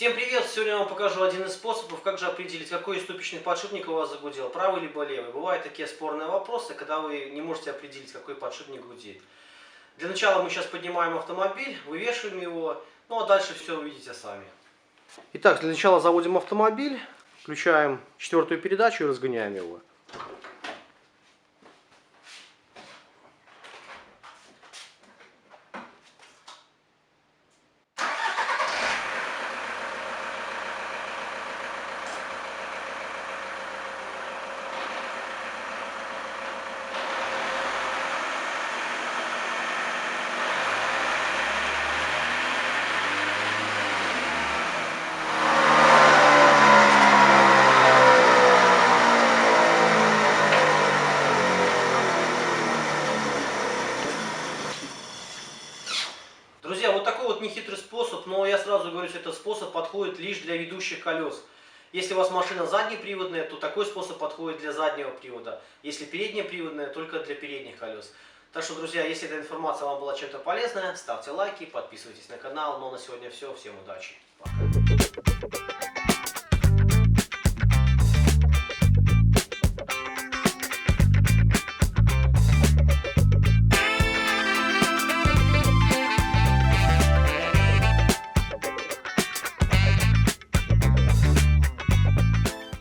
Всем привет! Сегодня я вам покажу один из способов, как же определить, какой ступичный подшипник у вас загудел, правый либо левый. Бывают такие спорные вопросы, когда вы не можете определить, какой подшипник гудит. Для начала мы сейчас поднимаем автомобиль, вывешиваем его, ну а дальше все увидите сами. Итак, для начала заводим автомобиль, включаем четвертую передачу и разгоняем его. Друзья, вот такой вот нехитрый способ, но я сразу говорю, что этот способ подходит лишь для ведущих колес. Если у вас машина заднеприводная, то такой способ подходит для заднего привода. Если переднеприводная, только для передних колес. Так что, друзья, если эта информация вам была чем-то полезная, ставьте лайки, подписывайтесь на канал. Ну а на сегодня все. Всем удачи. Пока.